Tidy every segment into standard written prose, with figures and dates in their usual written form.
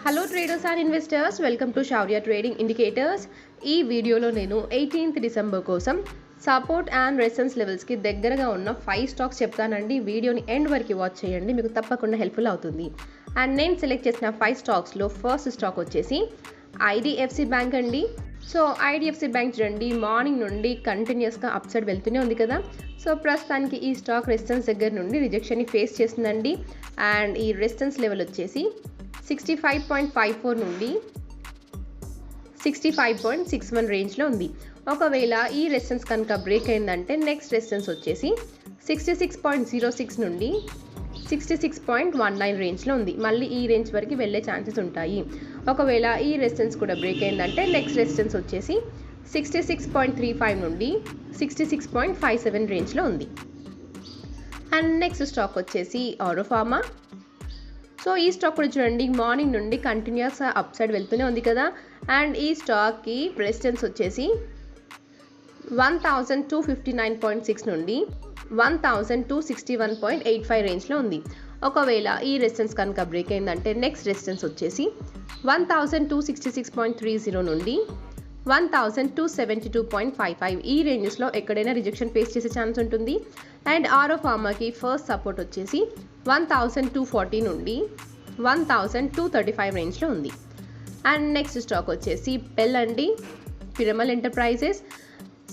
Hello traders and investors, welcome to Shaurya trading indicators. ఈ వీడియోలో నేను 18th డిసెంబర్ కోసం సపోర్ట్ అండ్ రెసిస్టెన్స్ లెవెల్స్కి దగ్గరగా ఉన్న 5 స్టాక్స్ చెప్తానండి. వీడియోని ఎండ్ వరకు వాచ్ చేయండి, మీకు తప్పకుండా హెల్ప్ఫుల్ అవుతుంది. అండ్ నేను సెలెక్ట్ చేసిన 5 స్టాక్స్లో ఫస్ట్ స్టాక్ వచ్చేసి ఐడిఎఫ్సి బ్యాంక్ అండి. సో ఐడిఎఫ్సి బ్యాంక్ చూడండి, మార్నింగ్ నుండి కంటిన్యూస్గా అప్ సైడ్ వెళ్తూనే ఉంది కదా. సో ప్రస్తుతానికి ఈ స్టాక్ రెసిస్టెన్స్ దగ్గర నుండి రిజెక్షన్ని ఫేస్ చేస్తుందండి. అండ్ ఈ రెసిస్టెన్స్ లెవెల్ వచ్చేసి 65.54 నుండి 65.61 రేంజ్లో ఉంది. ఒకవేళ ఈ రెసిస్టెన్స్ కనుక బ్రేక్ అయిందంటే నెక్స్ట్ రెసిస్టెన్స్ వచ్చేసి 66.06 నుండి 66.19 రేంజ్లో ఉంది. మళ్ళీ ఈ రేంజ్ వరకు వెళ్ళే ఛాన్సెస్ ఉంటాయి. ఒకవేళ ఈ రెసిస్టెన్స్ కూడా బ్రేక్ అయిందంటే నెక్స్ట్ రెసిస్టెన్స్ వచ్చేసి 66.35 నుండి 66.57 రేంజ్లో ఉంది. అండ్ నెక్స్ట్ స్టాక్ వచ్చేసి ఆరోఫార్మా. సో ఈ స్టాక్ కూడా చూడండి, మార్నింగ్ నుండి కంటిన్యూస్ అప్ సైడ్ వెళ్తూనే ఉంది కదా. అండ్ ఈ స్టాక్కి రెసిస్టెన్స్ వచ్చేసి 1259.6 నుండి 1261.85 రేంజ్లో ఉంది. ఒకవేళ ఈ రెసిస్టెన్స్ కనుక బ్రేక్ అయిందంటే నెక్స్ట్ రెసిస్టెన్స్ వచ్చేసి 1266.30 నుండి 1272.55 ఈ రేంజెస్లో ఎక్కడైనా రిజెక్షన్ ఫేస్ చేసే ఛాన్స్ ఉంటుంది. అండ్ ఆరోఫార్మాకి ఫస్ట్ సపోర్ట్ వచ్చేసి 1240 నుండి 1235 రేంజ్లో ఉంది. అండ్ నెక్స్ట్ స్టాక్ వచ్చేసి పెల్ అండి, పిరమల్ ఎంటర్ప్రైజెస్.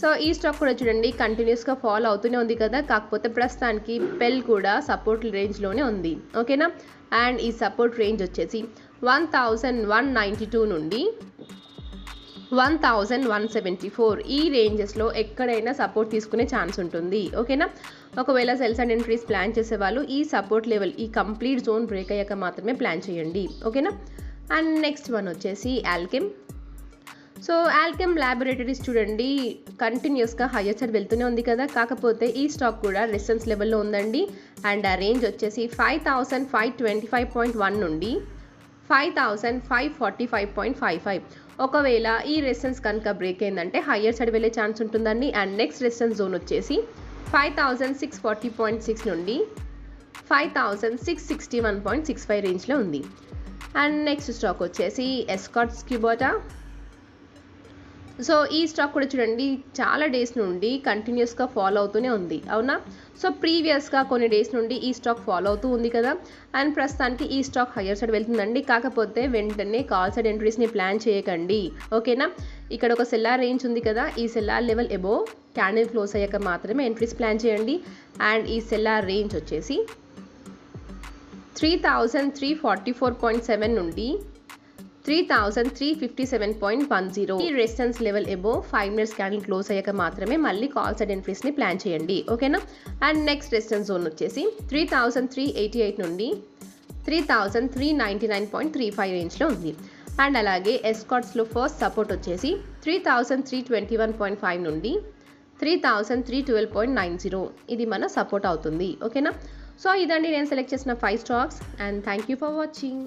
సో ఈ స్టాక్ కూడా చూడండి, కంటిన్యూస్గా ఫాలో అవుతూనే ఉంది కదా. కాకపోతే ప్రస్తుతానికి పెల్ కూడా సపోర్ట్ రేంజ్లోనే ఉంది, ఓకేనా. అండ్ ఈ సపోర్ట్ రేంజ్ వచ్చేసి 1192 నుండి 1174 ఈ రేంజెస్లో ఎక్కడైనా సపోర్ట్ తీసుకునే ఛాన్స్ ఉంటుంది, ఓకేనా. ఒకవేళ సెల్స్ అండ్ ఎంట్రీస్ ప్లాన్ చేసేవాళ్ళు ఈ సపోర్ట్ లెవెల్, ఈ కంప్లీట్ జోన్ బ్రేక్ అయ్యాక మాత్రమే ప్లాన్ చేయండి, ఓకేనా. అండ్ నెక్స్ట్ వన్ వచ్చేసి ఆల్కెమ్. సో ఆల్కెమ్ ల్యాబొరేటరీస్ చూడండి, కంటిన్యూస్గా హయ్యర్ సైడ్ వెళ్తూనే ఉంది కదా. కాకపోతే ఈ స్టాక్ కూడా రెసిస్టెన్స్ లెవెల్లో ఉందండి. అండ్ ఆ రేంజ్ వచ్చేసి 5525.1 నుండి 5545.55. ఒకవేళ ఈ రెసిస్టెన్స్ కనుక బ్రేక్ అయిందంటే హయ్యర్ సైడ్ వెళ్ళే ఛాన్స్ ఉంటుందండి. అండ్ నెక్స్ట్ రెసిస్టెన్స్ జోన్ వచ్చేసి 5640.6 నుండి 5661.65 రేంజ్లో ఉంది. అండ్ నెక్స్ట్ స్టాక్ వచ్చేసి ఎస్కార్ట్స్ క్యూబోటా. సో ఈ స్టాక్ కూడా చూడండి, చాలా డేస్ నుండి కంటిన్యూస్గా ఫాలో అవుతూనే ఉంది, అవునా. సో ప్రీవియస్గా కొన్ని డేస్ నుండి ఈ స్టాక్ ఫాలో అవుతూ ఉంది కదా. అండ్ ప్రస్తుతానికి ఈ స్టాక్ హయ్యర్ సైడ్ వెళ్తుందండి. కాకపోతే వెంటనే కాల్ సైడ్ ఎంట్రీస్ని ప్లాన్ చేయకండి, ఓకేనా. ఇక్కడ ఒక సెల్లార్ రేంజ్ ఉంది కదా, ఈ cellar level above candle close అయ్యాక మాత్రమే ఎంట్రీస్ ప్లాన్ చేయండి. అండ్ ఈ సెల్లార్ రేంజ్ వచ్చేసి 3344.7 నుండి 3357.10 ఈ resistance level above 5 minutes candle close అయ్యాక మాత్రమే మళ్ళీ కాల్ సైడ్ ఎంట్రీస్ని ప్లాన్ చేయండి, ఓకేనా. అండ్ నెక్స్ట్ రెసిస్టెన్స్ జోన్ వచ్చేసి 3388 నుండి 3399.35 రేంజ్లో ఉంది. అండ్ అలాగే ఎస్కార్ట్స్లో ఫస్ట్ సపోర్ట్ వచ్చేసి 3321.5 నుండి 3312.90 ఇది మన సపోర్ట్ అవుతుంది, ఓకేనా. సో ఇదండి నేను సెలెక్ట్ చేసిన 5 stocks. And thank you for watching.